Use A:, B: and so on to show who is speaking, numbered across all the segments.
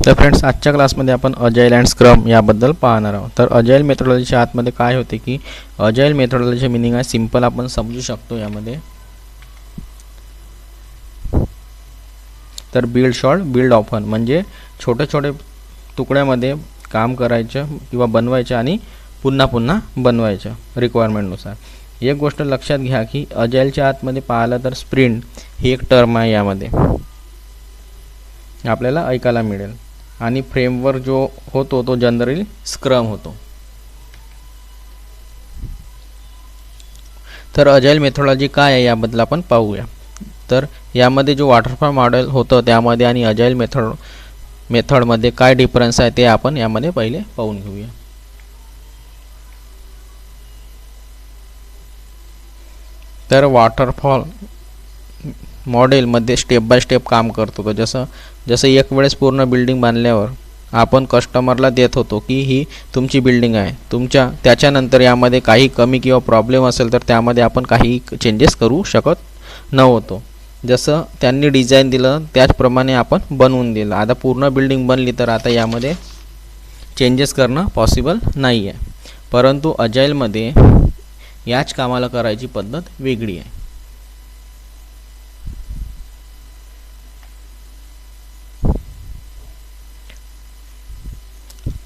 A: तर फ्रेंड्स, आजच्या क्लासमध्ये आपण अजाईल अँड स्क्रम याबद्दल पाहणार आहोत. तर अजाईल मेथोडॉलॉजीच्या आतमध्ये काय होते की अजाईल मेथोडॉलॉजीचे मीनिंग आहे सिंपल, आपण समजू शकतो यामध्ये. तर बिल्ड शॉर्ट बिल्ड ऑफन म्हणजे छोटे छोटे तुकड्यामध्ये काम करायचं किंवा बनवायचं आणि पुन्हा पुन्हा बनवायचं रिक्वायरमेंटनुसार. एक गोष्ट लक्षात घ्या की अजाईलच्या आतमध्ये पाहिलं तर स्प्रिंट ही एक टर्म आहे, यामध्ये आपल्याला ऐकायला मिळेल. आणि फ्रेमवर्क जो होतो तो जनरली स्क्रम होतो. तर अजाईल मेथोडॉलॉजी काय आहे याबद्दल आपण पाहूया. तर यामध्ये जो वॉटरफॉल मॉडेल होतं त्यामध्ये आणि अजाईल मेथडमध्ये काय डिफरन्स आहे ते आपण यामध्ये पहिले पाहून घेऊया. तर वॉटरफॉल मॉडेलमध्ये स्टेप बाय स्टेप काम करतो. तर जसं एक वेळेस पूर्ण बिल्डिंग बांधल्यावर आपण कस्टमरला देत होतो की ही तुमची बिल्डिंग आहे, त्याच्यानंतर यामध्ये काही कमी किंवा प्रॉब्लेम असेल तर त्यामध्ये आपण काही चेंजेस करू शकत नव्हतो. जसं त्यांनी डिझाईन दिलं त्याचप्रमाणे आपण बनवून दिलं. आता पूर्ण बिल्डिंग बनली तर आता यामध्ये चेंजेस करणं पॉसिबल नाही आहे. परंतु अजाईलमध्ये याच कामाला करायची पद्धत वेगळी आहे.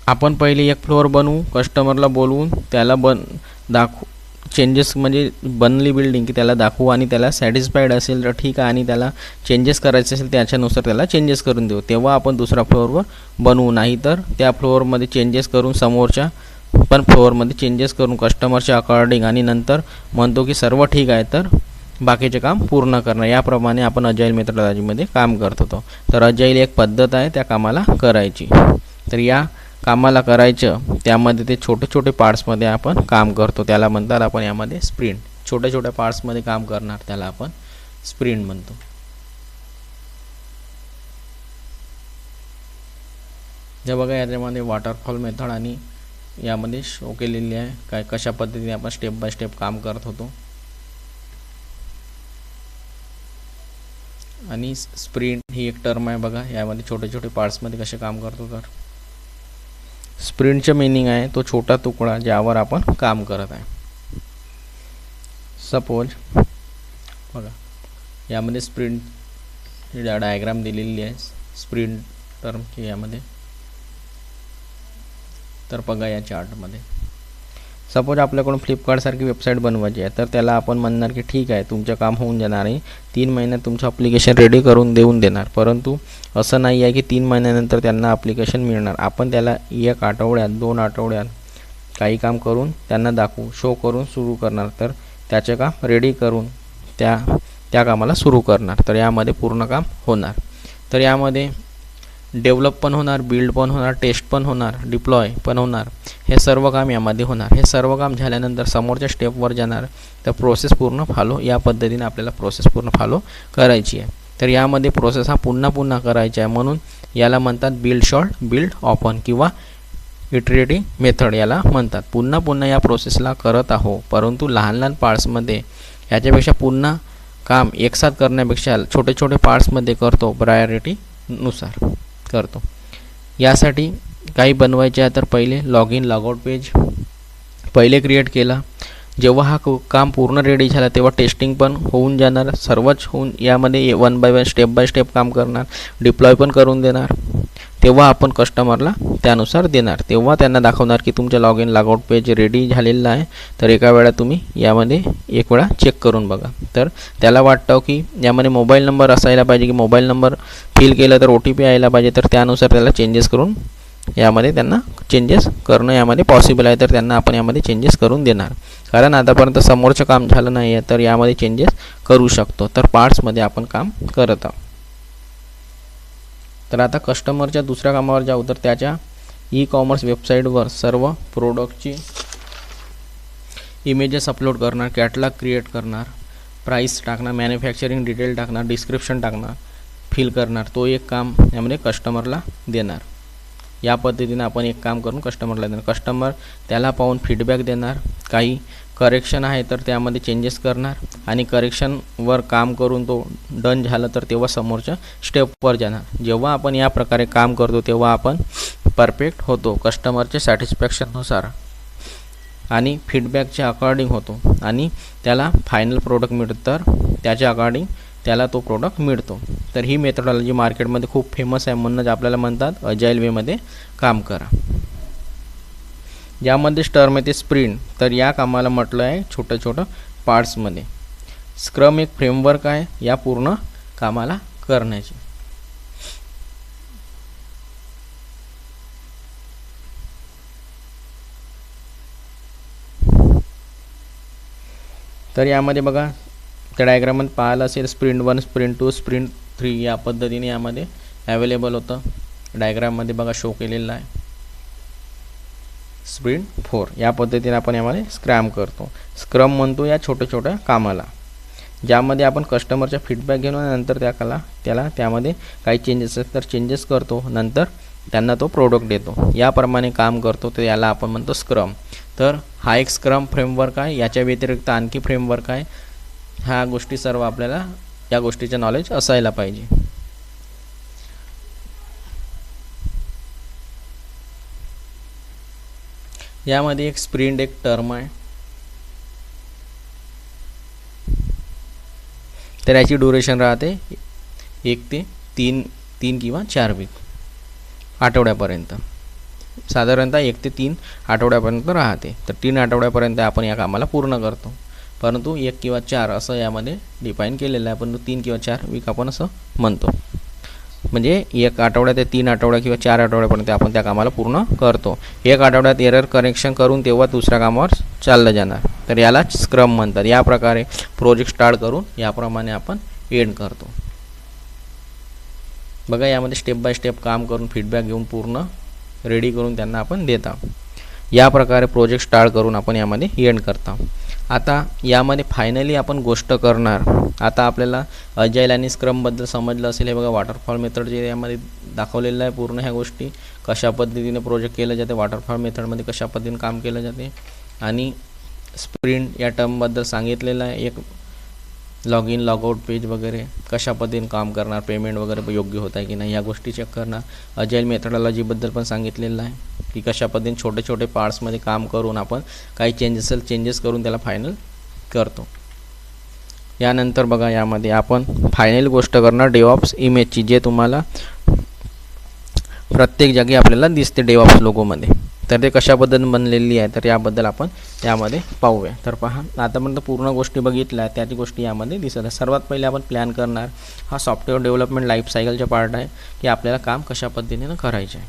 A: आपण पहिले एक फ्लोअर बनवू, कस्टमरला बोलवून त्याला चेंजेस म्हणजे बनली बिल्डिंग की त्याला दाखवू आणि त्याला सॅटिस्फाईड असेल तर ठीक आहे, आणि त्याला चेंजेस करायचे असेल त्याच्यानुसार त्याला चेंजेस करून देऊ. तेव्हा आपण दुसऱ्या फ्लोअरवर बनवू. नाही तर त्या फ्लोअरमध्ये चेंजेस करून समोरच्या पण फ्लोअरमध्ये चेंजेस करून कस्टमरच्या अकॉर्डिंग आणि नंतर म्हणतो की सर्व ठीक आहे तर बाकीचे काम पूर्ण करणं. याप्रमाणे आपण अजाईल मेथोडॉलॉजीमध्ये काम करत होतो. तर अजाईल एक पद्धत आहे त्या कामाला करायची. तर या कामाला करायचं त्यामध्ये ते छोटे छोटे पार्ट्समध्ये आपण काम करतो, त्याला म्हणतात आपण यामध्ये स्प्रिंट. छोट्या छोट्या पार्ट्समध्ये काम करणार त्याला आपण स्प्रिंट म्हणतो. जे बघा याच्यामध्ये वॉटरफॉल मेथड आणि यामध्ये शो केलेली आहे काय कशा पद्धतीने आपण स्टेप बाय स्टेप काम करत होतो. आणि स्प्रिंट ही एक टर्म आहे बघा, यामध्ये छोटे छोटे पार्ट्समध्ये कसे काम करतो. तर स्प्रिंटचं मीनिंग आहे तो छोटा तुकडा ज्यावर आपण काम करत आहे. सपोज बघा यामध्ये स्प्रिंट डायग्राम दिलेली आहे स्प्रिंट टर्मची यामध्ये. तर बघा या चार्टमध्ये सपोज आपल्याकडून फ्लिपकार्टसारखी वेबसाईट बनवायची आहे, तर त्याला आपण म्हणणार की ठीक आहे तुमचं काम होऊन जाणार आहे, 3 महिन्यात तुमचं ॲप्लिकेशन रेडी करून देऊन देणार. परंतु असं नाही आहे की 3 महिन्यानंतर त्यांना ॲप्लिकेशन मिळणार. आपण त्याला 1 आठवड्यात 2 आठवड्यात काही काम करून त्यांना दाखवू, शो करून सुरू करणार. तर त्याचे काम रेडी करून त्या कामाला सुरू करणार. तर यामध्ये पूर्ण काम होणार. तर यामध्ये डेव्हलप पण होणार, बिल्ड पण होणार, टेस्ट पण होणार, डिप्लॉय पण होणार. हे सर्व काम यामध्ये होणार. हे सर्व काम झाल्यानंतर समोरच्या स्टेपवर जाणार. तर प्रोसेस पूर्ण फॉलो, या पद्धतीने आपल्याला प्रोसेस पूर्ण फॉलो करायची आहे. तर यामध्ये प्रोसेस हा पुन्हा पुन्हा करायचा आहे, म्हणून याला म्हणतात बिल्ड शॉर्ट बिल्ड ऑफन किंवा इटरेटिव्ह मेथड याला म्हणतात. पुन्हा पुन्हा या प्रोसेसला करत आहो, परंतु लहान लहान पार्ट्समध्ये याच्यापेक्षा पुन्हा काम एकसाथ करण्यापेक्षा छोटे छोटे पार्ट्समध्ये करतो, प्रायोरिटीनुसार करतो. यासाठी काही बनवायचे आहे तर पहिले लॉग इन लॉगआउट पेज पहिले क्रिएट केला. जेव्हा हा काम पूर्ण रेडी झाला तेव्हा टेस्टिंग पण होऊन जाणार, सर्वच होऊन यामध्ये 1 बाय 1 स्टेप बाय स्टेप काम करणार, डिप्लॉय पण करून देणार. तेव्हा आपण कस्टमरला त्यानुसार देणार. तेव्हा त्यांना दाखवणार की तुमचं log in logout page ready झालेलं आहे. तर एका वेळा तुम्ही यामध्ये एक वेळा चेक करून बघा. तर त्याला वाटतं की यामध्ये मोबाईल नंबर असायला पाहिजे की मोबाईल नंबर फिल केलं तर OTP यायला पाहिजे. तर त्यानुसार त्याला चेंजेस करून यामध्ये त्यांना चेंजेस करणं यामध्ये पॉसिबल आहे. तर त्यांना आपण यामध्ये चेंजेस करून देणार, कारण आतापर्यंत समोरचं काम झालं नाही आहे तर यामध्ये चेंजेस करू शकतो. तर पार्ट्समध्ये आपण काम करत आहोत. तर आता कस्टमरच्या दुसऱ्या कामावर जाऊ. तर त्याच्या ई-कॉमर्स वेबसाईटवर सर्व प्रोडक्टची इमेजेस अपलोड करणार, कॅटलॉग क्रिएट करणार, प्राईस टाकणार, मॅन्युफॅक्चरिंग डिटेल टाकणार, डिस्क्रिप्शन टाकणार, फिल करणार. तो एक काम यामध्ये कस्टमरला देणार. या पद्धतीने आपण एक काम करून कस्टमरला देणार. कस्टमर त्याला पाहून फीडबॅक देणार, काही करेक्शन आहे तर त्यामध्ये चेंजेस करणार आणि करेक्शनवर काम करून तो डन झालं तर तेव्हा समोरच्या स्टेपवर जाणार. जेव्हा आपण या प्रकारे काम करतो तेव्हा आपण परफेक्ट होतो कस्टमरच्या सॅटिस्फॅक्शननुसार आणि फीडबॅकच्या अकॉर्डिंग होतो आणि त्याला फायनल प्रोडक्ट मिळतं तर त्याच्या अकॉर्डिंग त्याला तो प्रोडक्ट मिळतो. तर ही मेथडॉलॉजी मार्केटमध्ये खूप फेमस आहे, म्हणूनच आपल्याला म्हणतात अजाईल वेमध्ये काम करा. यामध्ये टर्म येते स्प्रिंट. तर या कामाला म्हटलं आहे छोटं छोटं पार्ट्समध्ये. स्क्रम एक फ्रेमवर्क आहे या पूर्ण कामाला करण्याची. तर यामध्ये बघा त्या डायग्राममध्ये पाहिलं असेल स्प्रिंट 1, स्प्रिंट 2, स्प्रिंट 3 या पद्धतीने यामध्ये अवेलेबल होतं. डायग्राममध्ये बघा शो केलेलं आहे स्प्रिंट 4. या पद्धतीने आपण यामध्ये स्क्रॅम करतो. स्क्रम म्हणतो या छोट्या छोट्या कामाला, ज्यामध्ये आपण कस्टमरचा फीडबॅक घेऊन नंतर त्याला त्यामध्ये काही चेंजेस असतात तर चेंजेस करतो, नंतर त्यांना तो प्रोडक्ट देतो. याप्रमाणे काम करतो तर याला आपण म्हणतो स्क्रम. तर हा एक स्क्रम फ्रेमवर्क आहे. याच्या व्यतिरिक्त आणखी फ्रेमवर्क आहे. ह्या गोष्टी सर्व आपल्याला या गोष्टीचे नॉलेज असायला पाहिजे. यामध्ये एक स्प्रिंट एक टर्म आहे. तर याची ड्युरेशन राहते 1 ते 3 किंवा 4 वीक आठवड्यापर्यंत. साधारणतः 1 ते 3 आठवड्यापर्यंत राहते. तर 3 आठवड्यापर्यंत आपण या कामाला पूर्ण करतो, परंतु 1 किंवा 4 असं यामध्ये डिफाईन केलेलं आहे. परंतु 3 किंवा 4 वीक आपण असं म्हणतो. म्हणजे 1 आठवड्या ते 3 आठवड्या किंवा 4 आठवड्यापर्यंत आपण त्या कामाला पूर्ण करतो. 1 आठवड्यात एरर करेक्शन करून तेव्हा दुसऱ्या कामावर चाललं जाणार. तर याला स्क्रम म्हणतात. या प्रकारे प्रोजेक्ट स्टार्ट करून याप्रमाणे आपण एंड करतो. बघा यामध्ये स्टेप बाय स्टेप काम करून फीडबॅक घेऊन पूर्ण रेडी करून त्यांना आपण देत आहोत. या प्रकारे प्रोजेक्ट स्टार्ट करून आपण यामध्ये एंड करतो. आता यामध्ये फायनली आपण गोष्ट करणार. आता आपल्याला अजाईल आणि स्क्रमबद्दल समजलं असेल. हे बघा वॉटरफॉल मेथड जे यामध्ये दाखवलेलं आहे पूर्ण ह्या गोष्टी कशा पद्धतीने प्रोजेक्ट केलं जाते, वॉटरफॉल मेथडमध्ये कशा पद्धतीने काम केलं जाते आणि स्प्रिंट या टर्मबद्दल सांगितलेलं आहे. एक log in log out page वगैरे कशा पद्धतीने काम करणार, पेमेंट वगैरे योग्य होत आहे की नाही या गोष्टी चेक करणार. अजाईल मेथडॉलॉजीबद्दल पण सांगितलेलं आहे की कशा पद्धतीने छोटे छोटे पार्ट्समध्ये काम करून आपण काही चेंजेस करून त्याला फायनल करतो. यानंतर बघा यामध्ये आपण फायनल गोष्ट करणार डेवऑप्स इमेजची, जे तुम्हाला प्रत्येक जागी आपल्याला दिसते डेवऑप्स लोगोमध्ये. तर ते कशा पद्धतीने बनलेली आहे तर याबद्दल आपण यामध्ये पाहूया. तर पहा आतापर्यंत पूर्ण गोष्टी बघितल्या त्याची गोष्टी यामध्ये दिसत आहे. सर्वात पहिले आपण प्लॅन करणार. हा सॉफ्टवेअर डेव्हलपमेंट लाईफ सायकलचा पार्ट आहे की आपल्याला काम कशा पद्धतीने करायचे आहे.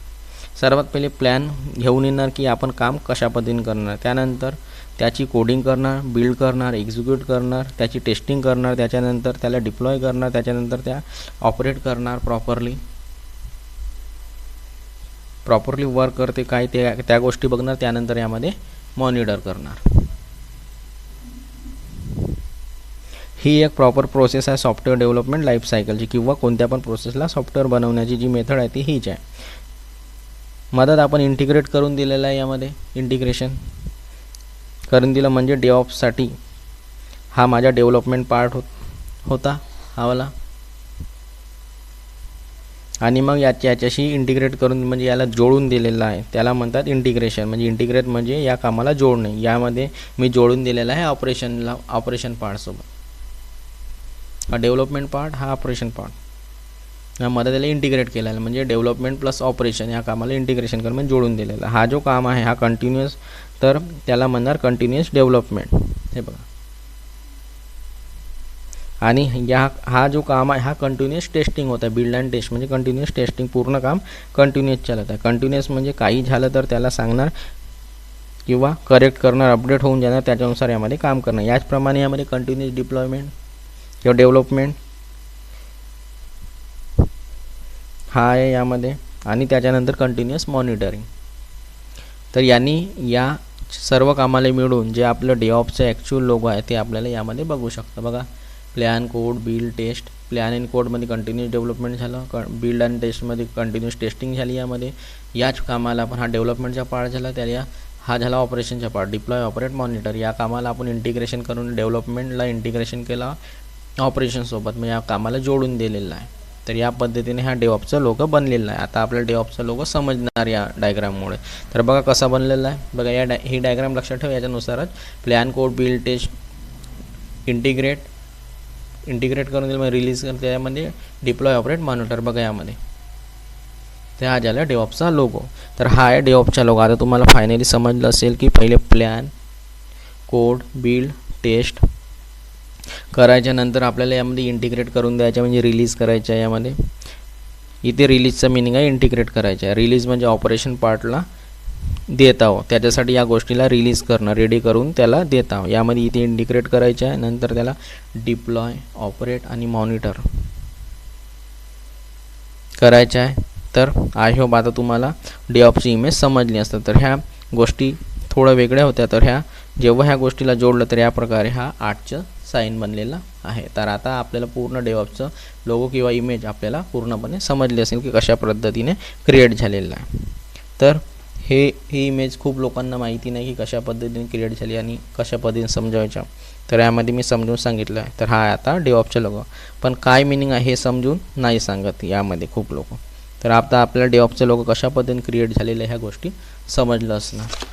A: सर्वात पहिले प्लॅन घेऊन येणार की आपण काम कशा पद्धतीने करणार. त्यानंतर त्याची कोडिंग करणार, बिल्ड करणार, एक्झिक्यूट करणार, त्याची टेस्टिंग करणार, त्याच्यानंतर त्याला डिप्लॉय करणार, त्याच्यानंतर त्या ऑपरेट करणार प्रॉपरली वर्क करते काय त्या गोष्टी बघणार. त्यानंतर यामध्ये मॉनिटर करणार. ही एक प्रॉपर प्रोसेस आहे सॉफ्टवेअर डेव्हलपमेंट लाईफ सायकलची, किंवा कोणत्या पण प्रोसेसला सॉफ्टवेअर बनवण्याची जी मेथड आहे ती हीच आहे. मदत आपण इंटिग्रेट करून दिलेलं आहे. यामध्ये इंटिग्रेशन करून दिलं म्हणजे डेवऑप्ससाठी हा माझा डेव्हलपमेंट पार्ट होता हा वाला, आणि मग याच्याशी इंटिग्रेट करून म्हणजे याला जोडून दिलेलं आहे त्याला म्हणतात इंटिग्रेशन. म्हणजे इंटिग्रेट म्हणजे या कामाला जोडणे. यामध्ये मी जोडून दिलेला आहे ऑपरेशन पार्टसोबत. हा डेव्हलपमेंट पार्ट, हा ऑपरेशन पार्ट, यामध्ये त्याला इंटिग्रेट केलेलं आहे. म्हणजे डेव्हलपमेंट प्लस ऑपरेशन या कामाला इंटिग्रेशन करून म्हणजे जोडून दिलेलं. हा जो काम आहे हा कंटिन्युअस, तर त्याला म्हणणार कंटिन्युअस डेव्हलपमेंट. हे बघा. आणि हा जो काम आहे हा कंटिन्युअस टेस्टिंग होता. बिल्ड अँड टेस्ट म्हणजे कंटिन्युअस टेस्टिंग. पूर्ण काम कंटिन्युअस चालत आहे. कंटिन्युअस म्हणजे काही झालं तर त्याला सांगणार किंवा करेक्ट करणार, अपडेट होऊन जाणार, त्याच्यानुसार यामध्ये काम करणार. याचप्रमाणे यामध्ये कंटिन्युअस डिप्लॉयमेंट किंवा डेव्हलपमेंट हा आहे यामध्ये, आणि त्याच्यानंतर कंटिन्युअस मॉनिटरिंग. तर यांनी या सर्व कामाला मिळून जे आपलं डेवऑप्सचं ॲक्च्युअल लोगो आहे ते आपल्याला यामध्ये बघू शकतं. बघा plan, code, build, test. Plan and कोडमध्ये कंटिन्युअस डेव्हलपमेंट झालं, बिल्ड अँड टेस्टमध्ये कंटिन्युअस टेस्टिंग झाली. यामध्ये याच कामाला पण हा डेव्हलपमेंटचा पार्ट झाला. त्याला हा झाला ऑपरेशनचा पार्ट. डिप्लॉय, ऑपरेट, मॉनिटर या कामाला आपण इंटिग्रेशन करून डेव्हलपमेंटला इंटिग्रेशन केला ऑपरेशनसोबत, मग या कामाला जोडून दिलेलं आहे. तर या पद्धतीने हा डेव्हऑप्सचा लोगो बनलेला आहे. आता आपल्याला डेव्हऑप्सचा लोगो समजणार या डायग्राममुळे. तर बघा कसा बनलेला आहे. बघा ही डायग्राम लक्षात ठेवा. याच्यानुसारच plan, code, build, test, integrate करून दिलं, मग रिलीज करते. त्यामध्ये डिप्लॉय, ऑपरेट, मॉनिटर बघा यामध्ये. तर हा झाला डेव्हऑप्सचा लोगो. तर हा आहे डेव्हऑप्सचा लोगो. आता तुम्हाला फायनली समजलं असेल की पहिले प्लॅन, कोड, बिल्ड, टेस्ट करायच्या नंतर आपल्याला यामध्ये इंटिग्रेट करून द्यायचं म्हणजे रिलीज करायचं आहे. यामध्ये इथे रिलीजचं मिनिंग आहे इंटिग्रेट करायचं आहे. रिलीज म्हणजे ऑपरेशन पार्टला देत आहो, त्याच्यासाठी या गोष्टीला रिलीज करणं, रेडी करून त्याला देत आहो. यामध्ये इथे इंटिग्रेट करायचं आहे, नंतर त्याला डिप्लॉय, ऑपरेट आणि मॉनिटर करायचं आहे. तर आय होप आता तुम्हाला डेव्हऑप्सची इमेज समजली असतं. तर ह्या गोष्टी थोड्या वेगळ्या होत्या. तर जेव्हा ह्या गोष्टीला जोडलं तर या प्रकारे हा 8चं साईन बनलेला आहे. तर आता आपल्याला पूर्ण डेव्हऑप्सचं लोगो किंवा इमेज आपल्याला पूर्णपणे समजली असेल की कशा पद्धतीने क्रिएट झालेलं आहे. तर ही इमेज खूप लोकांना माहिती नाही की कशा पद्धतीने क्रिएट झाली आणि कशा पद्धतीने समजावायच्या. तर यामध्ये मी समजून सांगितलं आहे. तर हा आता डेव्हऑप्सचा लोगो. पण काय मिनिंग आहे हे समजून नाही सांगत यामध्ये खूप लोक. तर आता आपल्याला डेव्हऑप्सचा लोगो कशा पद्धतीने क्रिएट झालेल्या ह्या गोष्टी समजलं असणार.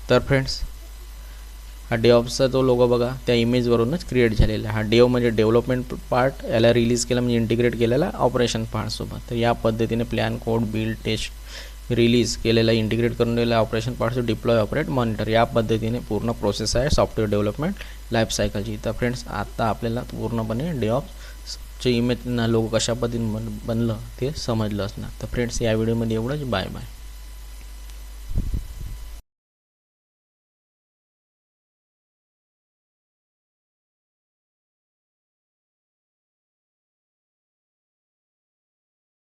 A: तर फ्रेंड्स, हा डेव्हऑप्सचा तो लोगो बघा त्या इमेजवरूनच क्रिएट झालेला आहे. हा डेव म्हणजे डेव्हलपमेंट पार्ट, याला रिलीज केला म्हणजे इंटिग्रेट केलेला ऑपरेशन पार्टसोबत. तर या पद्धतीने plan, code, build, test release केलेला, इंटिग्रेट करून दिलेला ऑपरेशन पार्टचं डिप्लॉय, ऑपरेट, मॉनिटर या पद्धतीने पूर्ण प्रोसेस आहे सॉफ्टवेअर डेव्हलपमेंट लाईफ सायकलची. तर फ्रेंड्स, आता आपल्याला पूर्णपणे डेव्हऑप्सचे इमेज लोगो कशा पद्धतीने बनलं ते समजलं असणार. तर फ्रेंड्स, या व्हिडिओमध्ये एवढंच. Bye bye.